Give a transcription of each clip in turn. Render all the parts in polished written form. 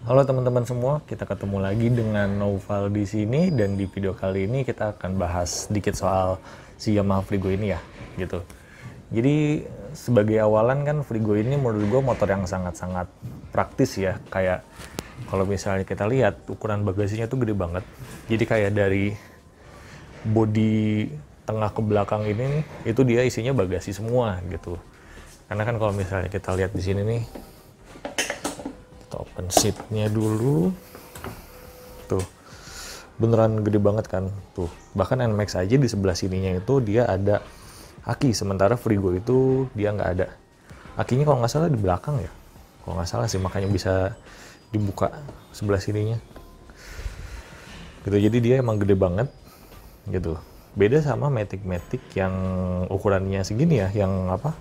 Halo teman-teman semua, kita ketemu lagi dengan Noval di sini dan di video kali ini kita akan bahas sedikit soal si Yamaha Frigo ini ya, gitu. Jadi sebagai awalan kan Frigo ini menurut gue motor yang sangat-sangat praktis ya, kayak kalau misalnya kita lihat ukuran bagasinya tuh gede banget. Jadi kayak dari bodi tengah ke belakang ini nih, itu dia isinya bagasi semua gitu. Karena kan kalau misalnya kita lihat di sini nih, kita open seatnya dulu, tuh beneran gede banget kan, tuh bahkan NMAX aja di sebelah sininya itu dia ada aki, sementara Frigo itu dia nggak ada akinya, kalau nggak salah di belakang ya, kalau nggak salah sih, makanya bisa dibuka sebelah sininya gitu. Jadi dia emang gede banget gitu, beda sama Matic yang ukurannya segini ya, yang apa,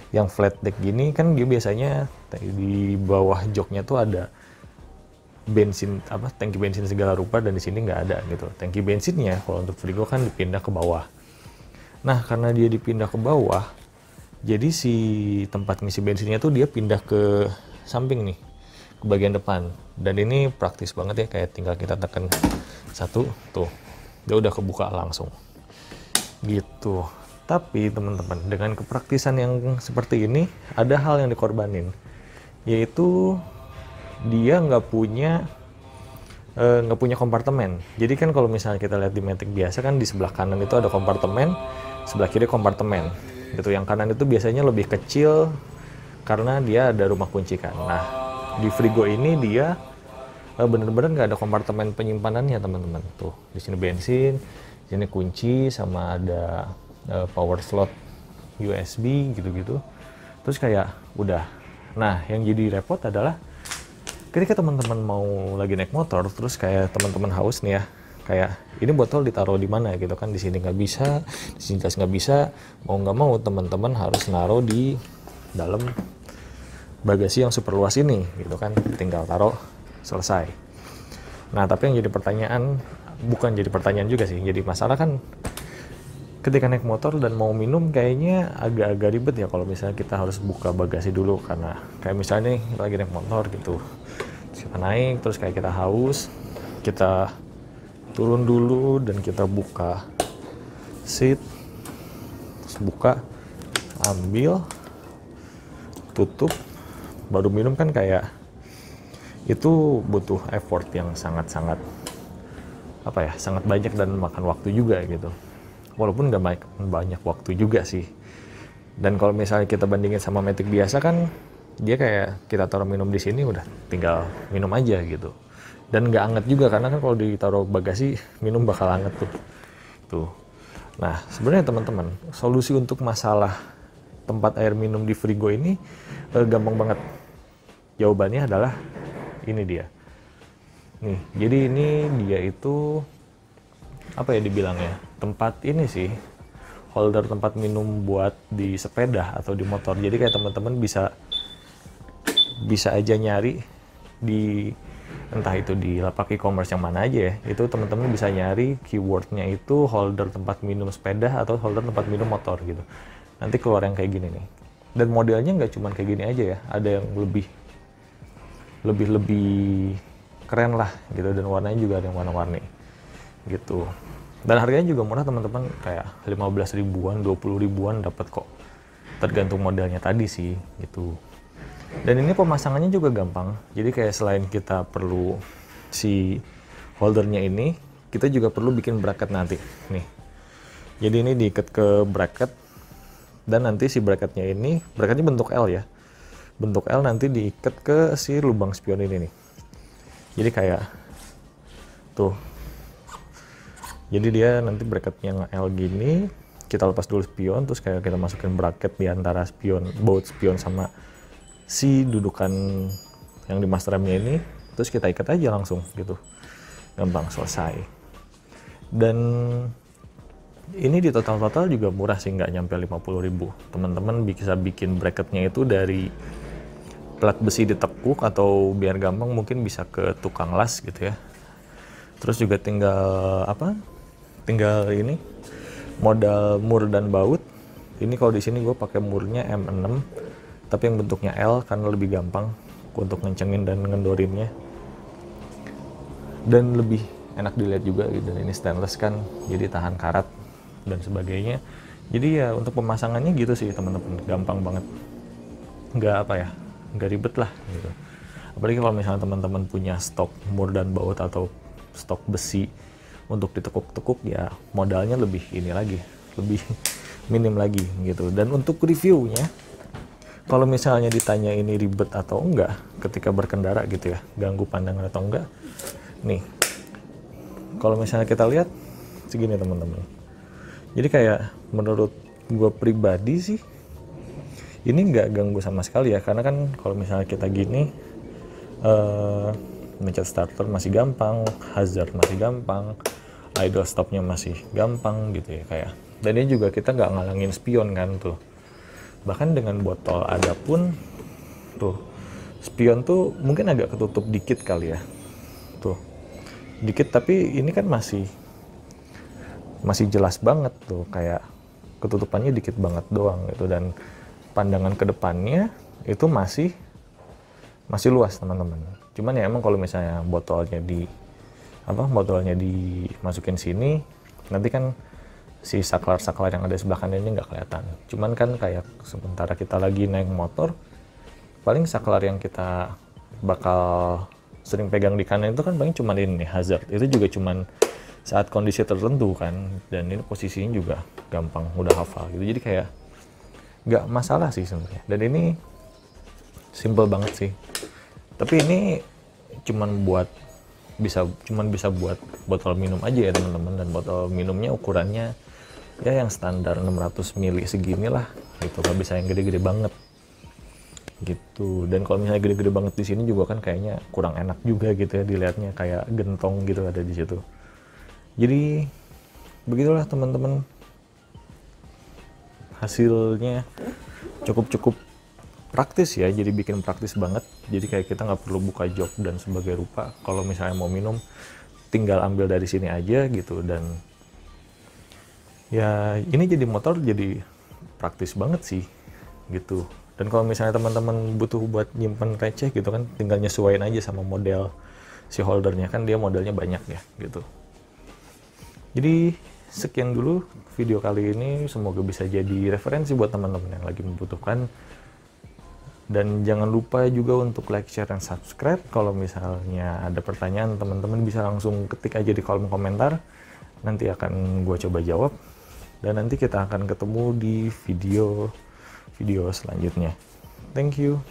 yang flat deck gini kan dia biasanya di bawah joknya tuh ada bensin, apa, tangki bensin segala rupa, dan di sini nggak ada gitu tangki bensinnya. Kalau untuk Frigo kan dipindah ke bawah. Nah karena dia dipindah ke bawah, jadi si tempat ngisi bensinnya tuh dia pindah ke samping nih, ke bagian depan, dan ini praktis banget ya, kayak tinggal kita tekan satu, tuh dia udah kebuka langsung gitu. Tapi teman-teman, dengan kepraktisan yang seperti ini, ada hal yang dikorbanin, yaitu dia nggak punya kompartemen. Jadi kan kalau misalnya kita lihat di Matic biasa kan di sebelah kanan itu ada kompartemen, sebelah kiri kompartemen gitu. Yang kanan itu biasanya lebih kecil karena dia ada rumah kunci kan. Nah di Frigo ini dia bener-bener nggak ada kompartemen penyimpanannya teman-teman. Tuh di sini bensin, di sini kunci, sama ada power slot USB gitu-gitu. Terus kayak udah. Nah yang jadi repot adalah ketika teman-teman mau lagi naik motor, terus kayak teman-teman haus nih ya, kayak ini botol ditaruh di mana gitu kan, di sini nggak bisa, di sini nggak bisa, mau nggak mau teman-teman harus naruh di dalam bagasi yang super luas ini gitu kan, tinggal taruh selesai. Nah tapi yang jadi pertanyaan, bukan jadi pertanyaan juga sih, jadi masalah kan ketika naik motor dan mau minum kayaknya agak-agak ribet ya kalau misalnya kita harus buka bagasi dulu. Karena kayak misalnya nih lagi naik motor gitu, kita naik terus kayak kita haus, kita turun dulu dan kita buka seat, terus buka, ambil, tutup, baru minum kan, kayak itu butuh effort yang sangat-sangat apa ya, sangat banyak dan makan waktu juga gitu. Walaupun nggak banyak waktu juga sih. Dan kalau misalnya kita bandingin sama Matic biasa kan, dia kayak kita taruh minum di sini udah tinggal minum aja gitu. Dan nggak anget juga, karena kan kalau ditaruh bagasi minum bakal anget tuh. Nah sebenarnya teman-teman, solusi untuk masalah tempat air minum di Frigo ini gampang banget. Jawabannya adalah ini dia. Nih, jadi ini dia itu apa ya dibilangnya, tempat ini sih, holder tempat minum buat di sepeda atau di motor. Jadi kayak teman-teman bisa aja nyari di, entah itu di lapak e-commerce yang mana aja ya, itu teman-teman bisa nyari keywordnya itu holder tempat minum sepeda atau holder tempat minum motor gitu. Nanti keluar yang kayak gini nih. Dan modelnya nggak cuma kayak gini aja ya, ada yang lebih keren lah gitu, dan warnanya juga ada yang warna-warni gitu. Dan harganya juga murah teman-teman, kayak 15 ribuan, 20 ribuan dapat kok, tergantung modelnya tadi sih gitu. Dan ini pemasangannya juga gampang, jadi kayak selain kita perlu si holdernya ini, kita juga perlu bikin bracket nanti nih. Jadi ini diikat ke bracket, dan nanti si bracketnya bentuk L ya, bentuk L, nanti diikat ke si lubang spion ini nih. Jadi kayak tuh, jadi dia nanti bracketnya L gini, kita lepas dulu spion, terus kayak kita masukin bracket di antara spion, baut spion sama si dudukan yang di master remnya ini, terus kita ikat aja langsung gitu, gampang, selesai. Dan ini di total juga murah sih, nggak nyampe 50 ribu. Teman-teman bisa bikin bracketnya itu dari plat besi ditekuk, atau biar gampang mungkin bisa ke tukang las gitu ya. Terus juga tinggal ini modal mur dan baut. Ini kalau di sini gue pakai murnya M6, tapi yang bentuknya L karena lebih gampang untuk ngencengin dan ngendorinnya dan lebih enak dilihat juga gitu. Dan ini stainless kan, jadi tahan karat dan sebagainya. Jadi ya untuk pemasangannya gitu sih teman-teman, gampang banget, nggak apa ya, nggak ribet lah gitu. Apalagi kalau misalnya teman-teman punya stok mur dan baut atau stok besi untuk ditekuk-tekuk, ya modalnya lebih ini lagi, lebih minim lagi gitu. Dan untuk reviewnya, kalau misalnya ditanya ini ribet atau enggak ketika berkendara gitu ya, ganggu pandangan atau enggak, nih kalau misalnya kita lihat segini teman-teman, jadi kayak menurut gue pribadi sih ini nggak ganggu sama sekali ya, karena kan kalau misalnya kita gini mencet starter masih gampang, hazard masih gampang, idle stopnya masih gampang gitu ya kayak. Dan ini juga kita nggak ngalangin spion kan tuh, bahkan dengan botol ada pun tuh spion tuh mungkin agak ketutup dikit kali ya, tuh dikit, tapi ini kan masih jelas banget tuh, kayak ketutupannya dikit banget doang gitu. Dan pandangan ke depannya itu masih luas teman-teman. Cuman ya emang kalau misalnya botolnya dimasukin sini, nanti kan si saklar-saklar yang ada sebelah kanan ini nggak kelihatan. Cuman kan kayak sementara kita lagi naik motor, paling saklar yang kita bakal sering pegang di kanan itu kan paling cuman ini nih, hazard. Itu juga cuman saat kondisi tertentu kan, dan ini posisinya juga gampang, udah hafal gitu. Jadi kayak nggak masalah sih sebenarnya. Dan ini simple banget sih. Tapi ini cuman bisa buat botol minum aja ya teman-teman. Dan botol minumnya ukurannya ya yang standar 600 ml segini lah gitu, nggak bisa yang gede-gede banget gitu. Dan kalau misalnya gede-gede banget di sini juga kan kayaknya kurang enak juga gitu ya dilihatnya, kayak gentong gitu ada di situ. Jadi begitulah teman-teman, hasilnya cukup praktis ya, jadi bikin praktis banget. Jadi kayak kita nggak perlu buka jok dan sebagai rupa, kalau misalnya mau minum tinggal ambil dari sini aja gitu. Dan ya ini jadi motor jadi praktis banget sih gitu. Dan kalau misalnya teman-teman butuh buat nyimpen receh gitu kan, tinggal nyesuaiin aja sama model si holdernya, kan dia modelnya banyak ya gitu. Jadi sekian dulu video kali ini, semoga bisa jadi referensi buat teman-teman yang lagi membutuhkan. Dan jangan lupa juga untuk like, share, dan subscribe. Kalau misalnya ada pertanyaan, teman-teman bisa langsung ketik aja di kolom komentar, nanti akan gue coba jawab. Dan nanti kita akan ketemu di video selanjutnya. Thank you.